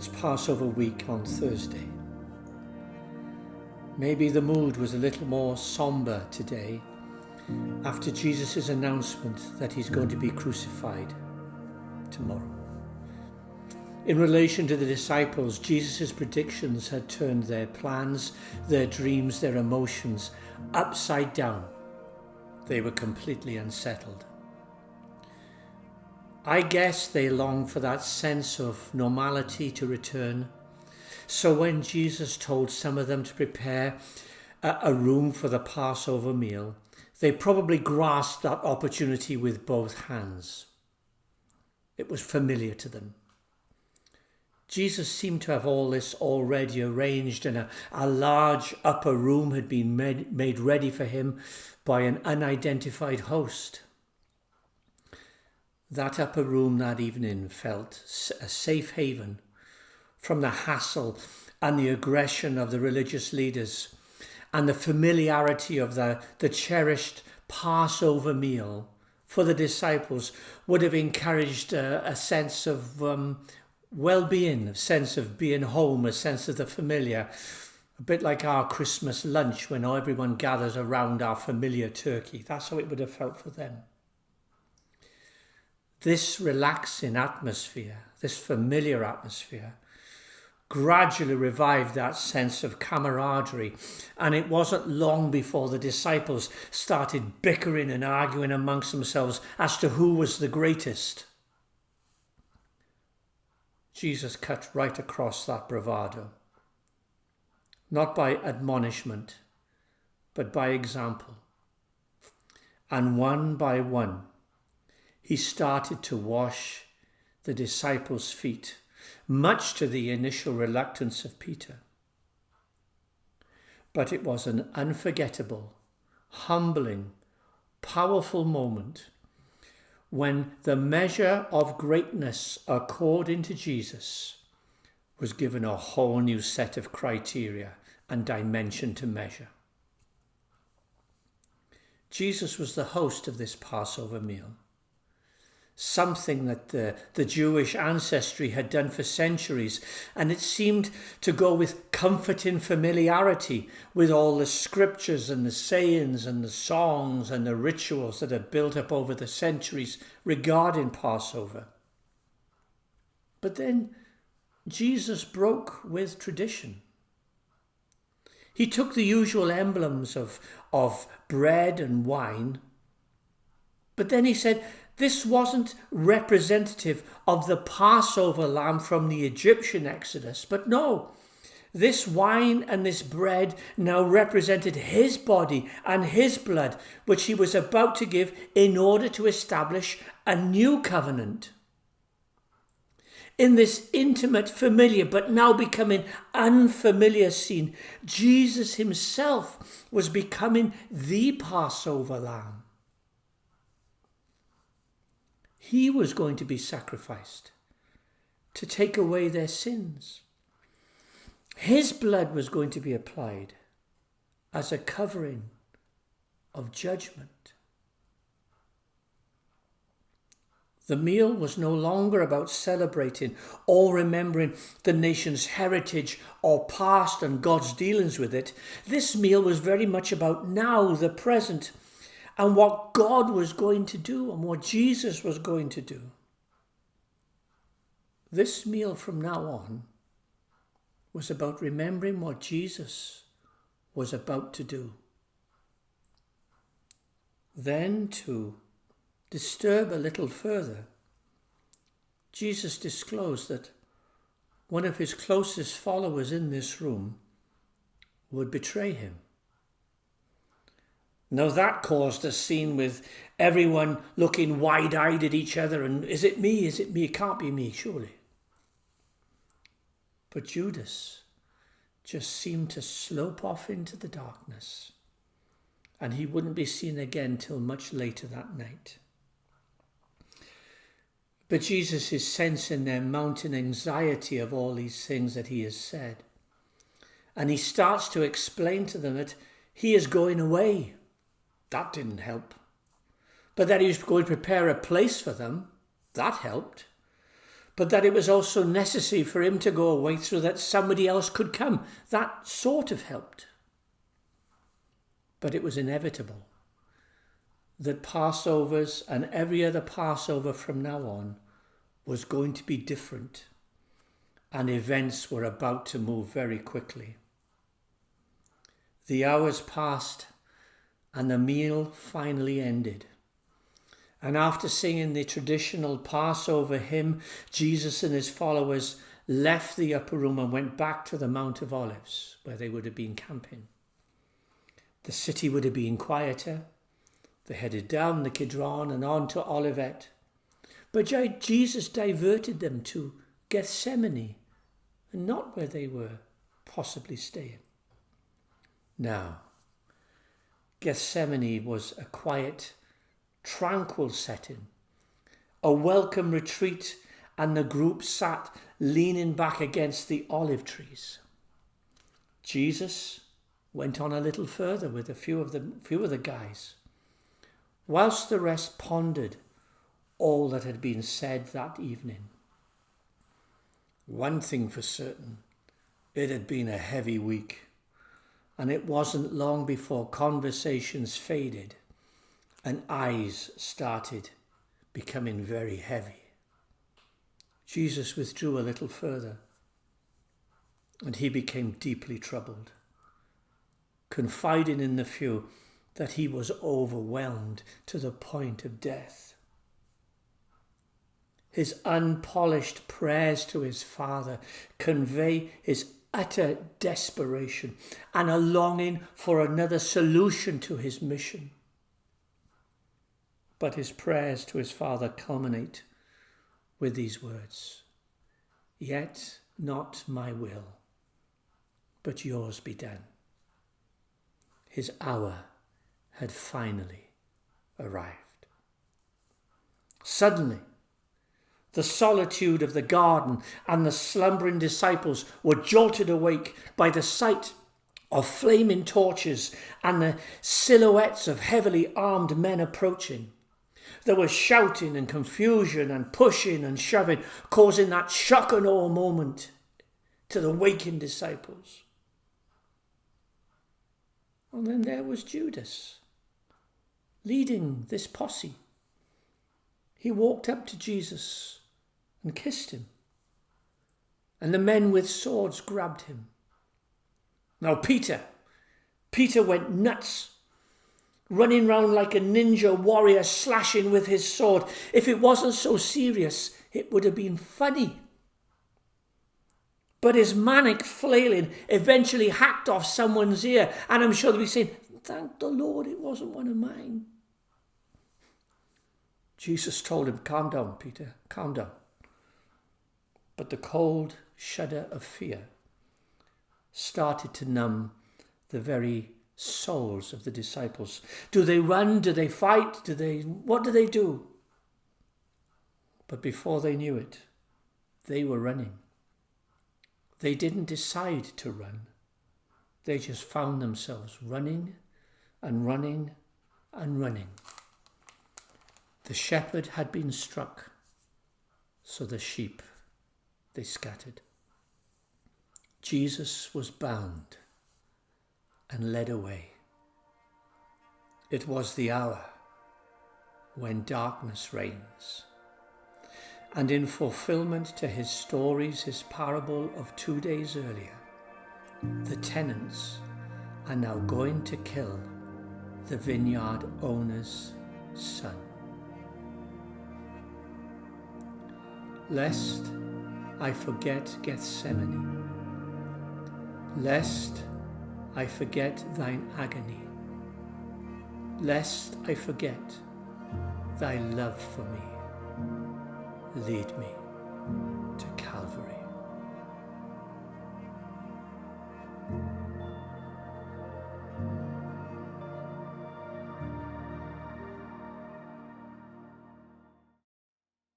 It's Passover week on Thursday. Maybe the mood was a little more somber today after Jesus' announcement that he's going to be crucified tomorrow. In relation to the disciples, Jesus' predictions had turned their plans, their dreams, their emotions upside down. They were completely unsettled. I guess they longed for that sense of normality to return. So when Jesus told some of them to prepare a room for the Passover meal, they probably grasped that opportunity with both hands. It was familiar to them. Jesus seemed to have all this already arranged, and a large upper room had been made ready for him by an unidentified host. That upper room that evening felt a safe haven from the hassle and the aggression of the religious leaders, and the familiarity of the cherished Passover meal for the disciples would have encouraged a sense of well-being, a sense of being home, a sense of the familiar, a bit like our Christmas lunch when everyone gathers around our familiar turkey. That's how it would have felt for them. This relaxing atmosphere, this familiar atmosphere, gradually revived that sense of camaraderie, and it wasn't long before the disciples started bickering and arguing amongst themselves as to who was the greatest. Jesus cut right across that bravado, not by admonishment, but by example. And one by one, he started to wash the disciples' feet, much to the initial reluctance of Peter. But it was an unforgettable, humbling, powerful moment when the measure of greatness according to Jesus was given a whole new set of criteria and dimension to measure. Jesus was the host of this Passover meal, something that the Jewish ancestry had done for centuries, and it seemed to go with comforting familiarity with all the scriptures and the sayings and the songs and the rituals that had built up over the centuries regarding Passover. But then Jesus broke with tradition. He took the usual emblems of bread and wine, but then he said, this wasn't representative of the Passover lamb from the Egyptian Exodus, but no, this wine and this bread now represented his body and his blood, which he was about to give in order to establish a new covenant. In this intimate, familiar, but now becoming unfamiliar scene, Jesus himself was becoming the Passover lamb. He was going to be sacrificed to take away their sins. His blood was going to be applied as a covering of judgment. The meal was no longer about celebrating or remembering the nation's heritage or past and God's dealings with it. This meal was very much about now, the present, and what God was going to do and what Jesus was going to do. This meal from now on was about remembering what Jesus was about to do. Then, to disturb a little further, Jesus disclosed that one of his closest followers in this room would betray him. Now that caused a scene with everyone looking wide-eyed at each other and, is it me? Is it me? It can't be me, surely. But Judas just seemed to slope off into the darkness, and he wouldn't be seen again till much later that night. But Jesus is sensing their mounting anxiety of all these things that he has said, and he starts to explain to them that he is going away. That didn't help. But that he was going to prepare a place for them, that helped. but that it was also necessary for him to go away so that somebody else could come. That sort of helped. But it was inevitable that Passovers and every other Passover from now on was going to be different, and events were about to move very quickly. The hours passed and the meal finally ended. And after singing the traditional Passover hymn, Jesus and his followers left the upper room and went back to the Mount of Olives, where they would have been camping. The city would have been quieter. They headed down the Kidron and on to Olivet. But Jesus diverted them to Gethsemane, and not where they were possibly staying. Now, Gethsemane was a quiet, tranquil setting, a welcome retreat, and the group sat leaning back against the olive trees. Jesus went on a little further with a few of the guys, whilst the rest pondered all that had been said that evening. One thing for certain, it had been a heavy week, and it wasn't long before conversations faded and eyes started becoming very heavy. Jesus withdrew a little further, and he became deeply troubled, confiding in the few that he was overwhelmed to the point of death. His unpolished prayers to his Father convey his utter desperation and a longing for another solution to his mission. But his prayers to his Father culminate with these words: "Yet not my will, but yours be done." His hour had finally arrived. Suddenly, the solitude of the garden and the slumbering disciples were jolted awake by the sight of flaming torches and the silhouettes of heavily armed men approaching. There was shouting and confusion and pushing and shoving, causing that shock and awe moment to the waking disciples. And then there was Judas, leading this posse. He walked up to Jesus and kissed him, and the men with swords grabbed him. Now Peter went nuts, running round like a ninja warrior, slashing with his sword. If it wasn't so serious, it would have been funny. But his manic flailing eventually hacked off someone's ear, and I'm sure they'll be saying, "Thank the Lord it wasn't one of mine." Jesus told him, "Calm down, Peter, calm down." But the cold shudder of fear started to numb the very souls of the disciples. Do they run? Do they fight? What do they do? But before they knew it, they were running. They didn't decide to run. They just found themselves running and running and running. The shepherd had been struck, so the sheep, they scattered. Jesus was bound and led away. It was the hour when darkness reigns. And in fulfillment to his stories, his parable of 2 days earlier, the tenants are now going to kill the vineyard owner's son. Lest I forget Gethsemane, lest I forget thine agony, lest I forget thy love for me, lead me to Calvary.